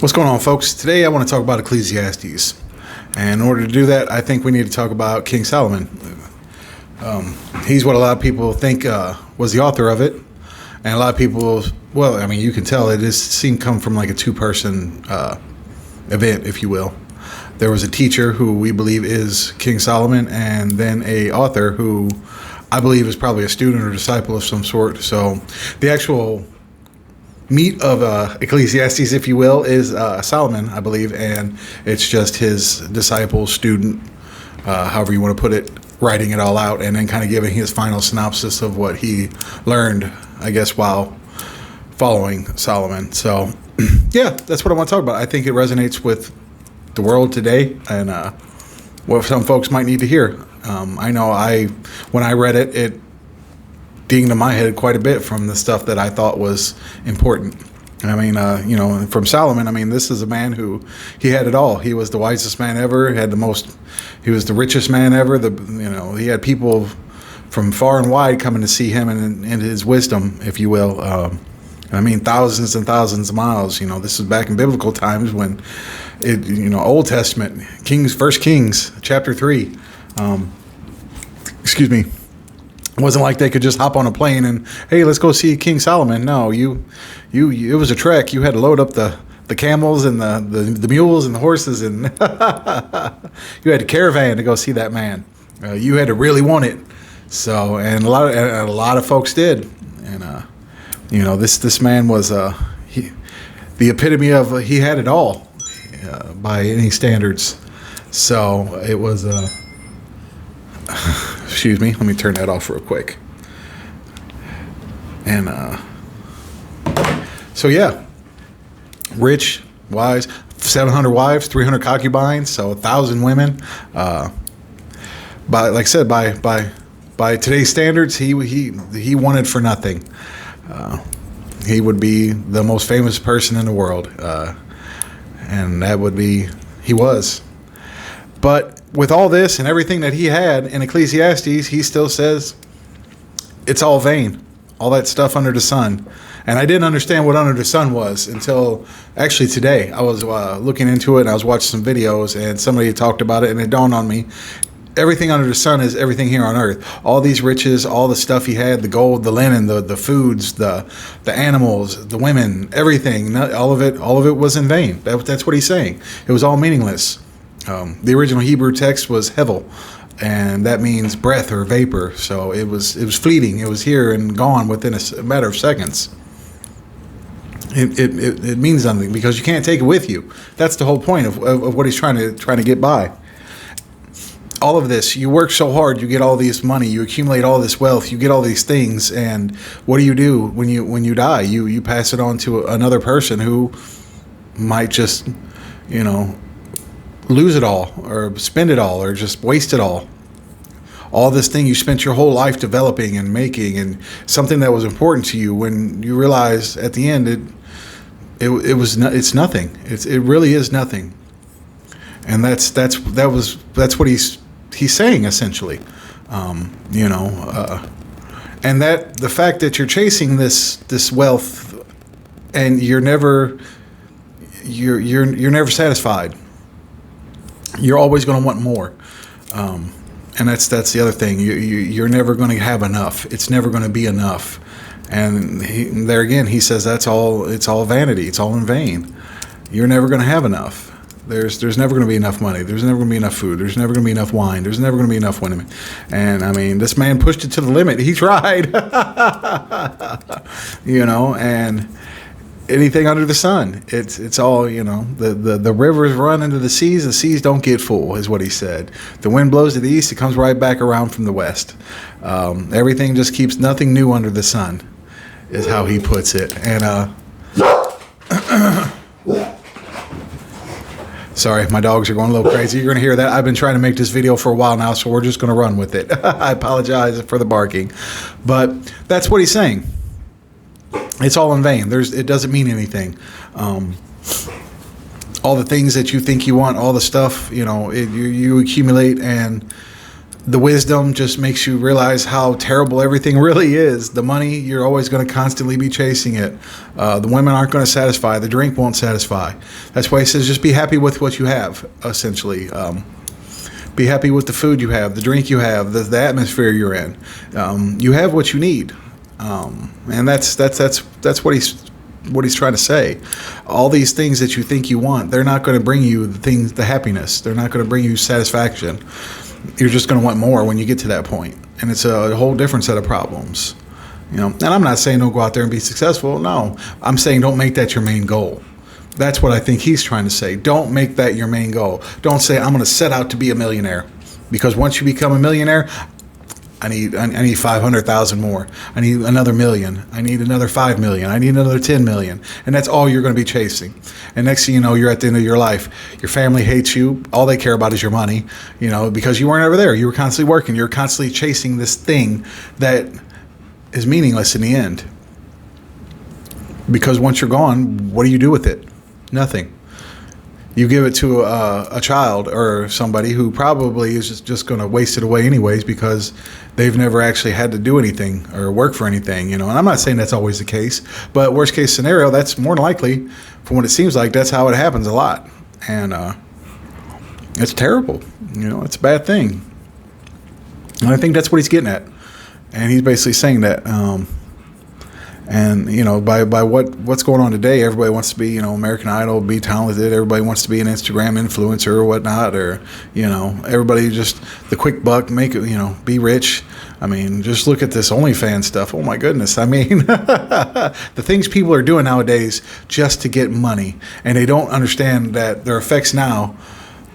What's going on, folks? Today I want to talk about Ecclesiastes. And in order to do that, I think we need to talk about King Solomon. He's what a lot of people think was the author of it. And a lot of people, well, I mean, you can tell it seemed come from like a two-person event, if you will. There was a teacher who we believe is King Solomon, and then a author who I believe is probably a student or disciple of some sort. So the actual meat of Ecclesiastes, if you will, is Solomon, I believe, and it's just his disciple, student, however you want to put it, writing it all out and then kind of giving his final synopsis of what he learned, I guess, while following Solomon. So, yeah, that's what I want to talk about. I think it resonates with the world today and what some folks might need to hear. I know when I read it, it dinged in my head quite a bit from the stuff that I thought was important. I mean, from Solomon, I mean, this is a man who, he had it all. He was the wisest man ever, he was the richest man ever. He had people from far and wide coming to see him and his wisdom, if you will. I mean, thousands and thousands of miles. This is back in biblical times when Old Testament, First Kings, chapter 3. Excuse me. It wasn't like they could just hop on a plane and, hey, let's go see King Solomon. No, it was a trek. You had to load up the camels and the mules and the horses, and you had a caravan to go see that man. You had to really want it. So, and a lot of folks did. And this man was the epitome of he had it all by any standards. So it was. Excuse me, let me turn that off real quick. And so yeah, rich, wise, 700 wives, 300 concubines, so 1,000 women. By like I said, by today's standards, he wanted for nothing. He would be the most famous person in the world, and that would be he was. But with all this and everything that he had in Ecclesiastes, he still says it's all vain, all that stuff under the sun. And I didn't understand what under the sun was until actually today. I was looking into it and I was watching some videos and somebody talked about it, and it dawned on me. Everything under the sun is everything here on earth. All these riches, all the stuff he had, the gold, the linen, the foods, the animals, the women, everything, all of it was in vain. That's what he's saying. It was all meaningless. The original Hebrew text was hevel, and that means breath or vapor. So it was fleeting. It was here and gone within a matter of seconds. It means nothing because you can't take it with you. That's the whole point of what he's trying to get by. All of this, you work so hard, you get all this money, you accumulate all this wealth, you get all these things, and what do when you die? You pass it on to another person who might just, lose it all or spend it all or just waste it all. All this thing you spent your whole life developing and making, and something that was important to you, when you realize at the end it's nothing. It really is nothing. And that's what he's saying essentially. And that the fact that you're chasing this wealth and you're never satisfied. You're always going to want more, and that's the other thing. You're never going to have enough. It's never going to be enough. And there again, he says it's all vanity. It's all in vain. You're never going to have enough. There's never going to be enough money. There's never going to be enough food. There's never going to be enough wine. There's never going to be enough women. And I mean, this man pushed it to the limit. He tried, and anything under the sun. It's all, the rivers run into the seas don't get full, is what he said. The wind blows to the east, it comes right back around from the west. Everything just keeps nothing new under the sun, is how he puts it. And sorry, my dogs are going a little crazy. You're going to hear that. I've been trying to make this video for a while now, so we're just going to run with it. I apologize for the barking, but that's what he's saying. It's all in vain. It doesn't mean anything. All the things that you think you want, all the stuff, you accumulate, and The wisdom just makes you realize how terrible everything really is. The money, you're always going to constantly be chasing it. The women aren't going to satisfy. The drink won't satisfy. That's why he says just be happy with what you have, essentially. Be happy with the food you have, the drink you have, the atmosphere you're in. You have what you need, and that's what he's trying to say. All these things that you think you want, they're not going to bring you the happiness. They're not going to bring you satisfaction. You're just going to want more when you get to that point, and it's a whole different set of problems. And I'm not saying don't go out there and be successful. No, I'm saying don't make that your main goal. That's what I think he's trying to say. Don't make that your main goal. Don't say, I'm going to set out to be a millionaire. Because once you become a millionaire, I need 500,000 more. I need another million. I need another 5 million. I need another 10 million. And that's all you're going to be chasing. And next thing you know, you're at the end of your life. Your family hates you. All they care about is your money, because you weren't ever there. You were constantly working. You're constantly chasing this thing that is meaningless in the end. Because once you're gone, what do you do with it? Nothing. You give it to a child or somebody who probably is just going to waste it away anyways because they've never actually had to do anything or work for anything, And I'm not saying that's always the case, but worst case scenario, that's more than likely, from what it seems like, that's how it happens a lot. And it's terrible. It's a bad thing. And I think that's what he's getting at. And he's basically saying that. And by what's going on today, everybody wants to be American Idol, be talented. Everybody wants to be an Instagram influencer or whatnot, or everybody just the quick buck, make it be rich. I mean, just look at this OnlyFans stuff. Oh my goodness! I mean, the things people are doing nowadays just to get money, and they don't understand that their effects now.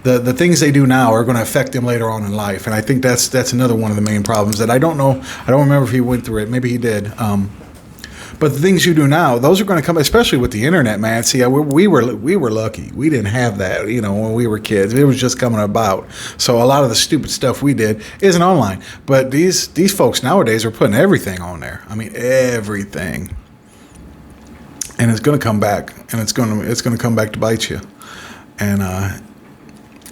The things they do now are going to affect them later on in life, and I think that's another one of the main problems that I don't know. I don't remember if he went through it. Maybe he did. But the things you do now, those are going to come, especially with the internet, man. See, we were lucky. We didn't have that, when we were kids. It was just coming about. So a lot of the stupid stuff we did isn't online. But these folks nowadays are putting everything on there. I mean, everything. And it's going to come back, and it's going to come back to bite you. And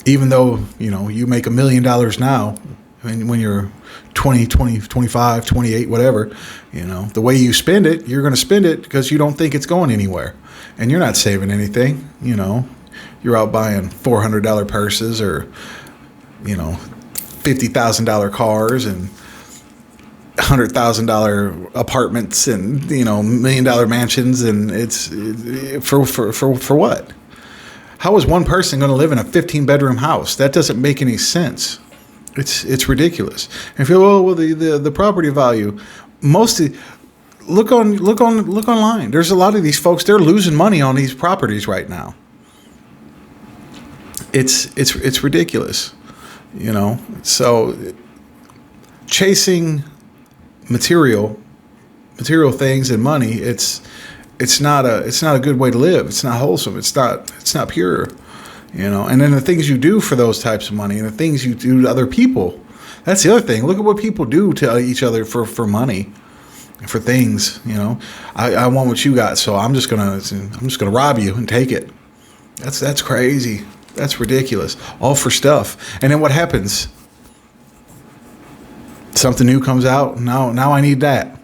even though you make $1 million now, when you're 20, 25, 28, whatever, the way you spend it, you're going to spend it because you don't think it's going anywhere. And you're not saving anything, You're out buying $400 purses or, $50,000 cars and $100,000 apartments and, $1 million mansions. And it's for what? How is one person going to live in a 15-bedroom house? That doesn't make any sense. It's ridiculous. And if you well the property value, look online. There's a lot of these folks, they're losing money on these properties right now. It's ridiculous, So chasing material things and money, it's not a good way to live. It's not wholesome. It's not pure. And then the things you do for those types of money and the things you do to other people, that's the other thing. Look at what people do to each other for money, for things, I want what you got, so I'm just gonna rob you and take it. That's crazy. That's ridiculous. All for stuff. And then what happens? Something new comes out. Now I need that.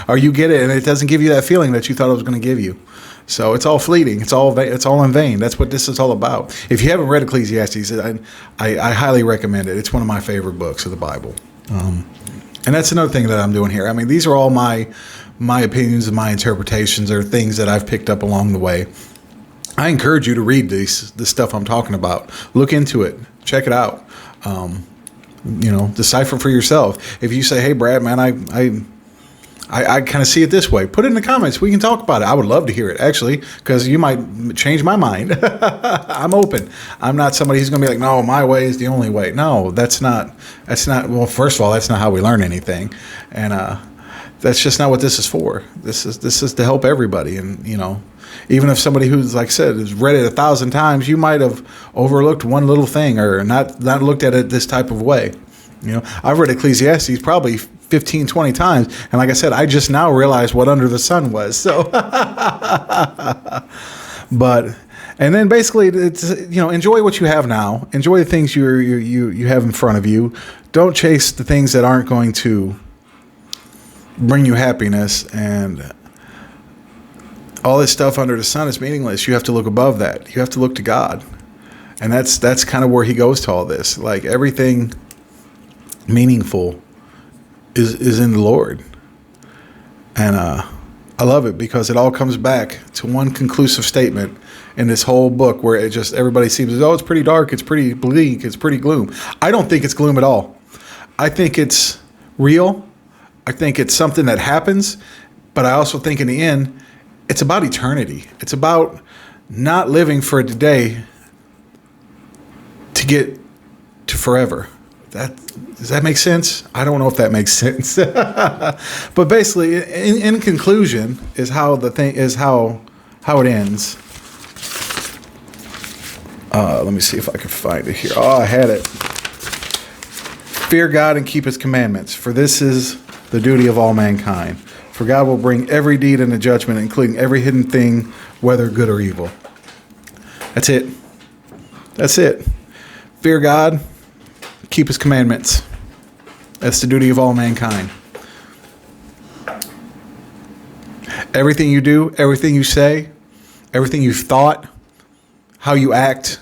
Or you get it and it doesn't give you that feeling that you thought it was going to give you. So it's all fleeting. It's all in vain. That's what this is all about. If you haven't read Ecclesiastes, I highly recommend it. It's one of my favorite books of the Bible. And that's another thing that I'm doing here. I mean, these are all my opinions and my interpretations are things that I've picked up along the way. I encourage you to read the stuff I'm talking about. Look into it. Check it out. Decipher for yourself. If you say, hey, Brad, man, I kind of see it this way. Put it in the comments. We can talk about it. I would love to hear it, actually, because you might change my mind. I'm open. I'm not somebody who's going to be like, no, my way is the only way. No, that's not. Well, first of all, that's not how we learn anything. And that's just not what this is for. This is to help everybody. And, even if somebody who's, like I said, has read it 1,000 times, you might have overlooked one little thing or not looked at it this type of way. I've read Ecclesiastes probably 15, 20 times. And like I said, I just now realized what under the sun was. So, but And then basically, it's, enjoy what you have now. Enjoy the things you have in front of you. Don't chase the things that aren't going to bring you happiness. And all this stuff under the sun is meaningless. You have to look above that. You have to look to God. And that's kind of where he goes to all this. Like, everything meaningful is in the Lord. And I love it because it all comes back to one conclusive statement in this whole book, where it just, everybody seems as, oh, it's pretty dark, it's pretty bleak, it's pretty gloom. I don't think it's gloom at all. I think it's real. I think it's something that happens. But I also think in the end, it's about eternity. It's about not living for today to get to forever. Does that make sense? I don't know if that makes sense. But basically, in conclusion, is how it ends. Let me see if I can find it here. Oh, I had it. Fear God and keep his commandments, for this is the duty of all mankind. For God will bring every deed into judgment, including every hidden thing, whether good or evil. That's it. That's it. Fear God, keep his commandments. That's the duty of all mankind. Everything you do, everything you say, everything you've thought, how you act,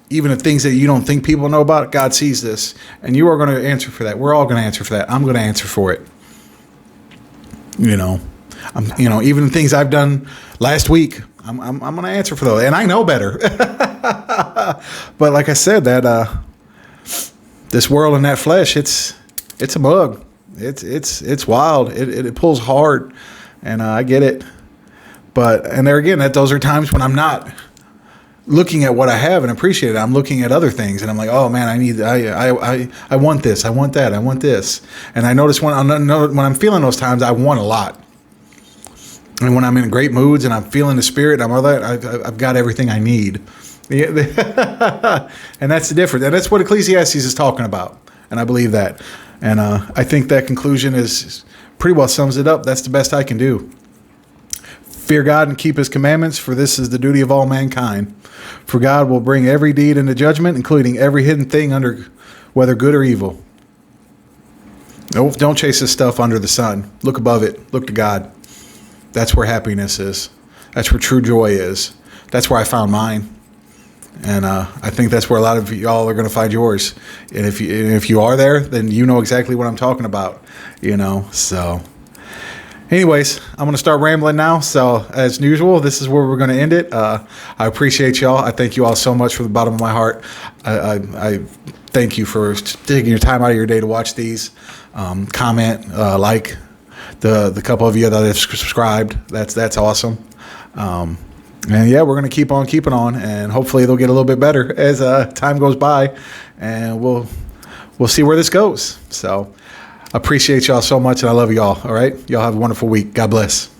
even the things that you don't think people know about, God sees this. And you are going to answer for that. We're all going to answer for that. I'm going to answer for it. Even the things I've done last week, I'm going to answer for those. And I know better. But like I said, that this world and that flesh, it's a mug. It's wild. It pulls hard, and I get it. And there again, those are times when I'm not looking at what I have and appreciate it. I'm looking at other things, and I'm like, oh man, I want this, I want that, I want this. And I notice when I'm feeling those times, I want a lot. And when I'm in great moods and I'm feeling the spirit, I've got everything I need. And that's the difference. And that's what Ecclesiastes is talking about. And I believe that. And I think that conclusion is pretty well sums it up. That's the best I can do. Fear God and keep his commandments, for this is the duty of all mankind. For God will bring every deed into judgment, including every hidden thing, under whether good or evil. Don't chase this stuff under the sun. Look above it. Look to God. That's where happiness is. That's where true joy is. That's where I found mine. And I think that's where a lot of y'all are going to find yours. And if you are there, then you know exactly what I'm talking about. So anyways, I'm going to start rambling now. So as usual, this is where we're going to end it. I appreciate y'all. I thank you all so much from the bottom of my heart. I thank you for taking your time out of your day to watch these. Comment, like the couple of you that have subscribed. That's awesome. And yeah, we're going to keep on keeping on, and hopefully they'll get a little bit better as time goes by, and we'll see where this goes. So appreciate y'all so much, and I love y'all. All right. Y'all have a wonderful week. God bless.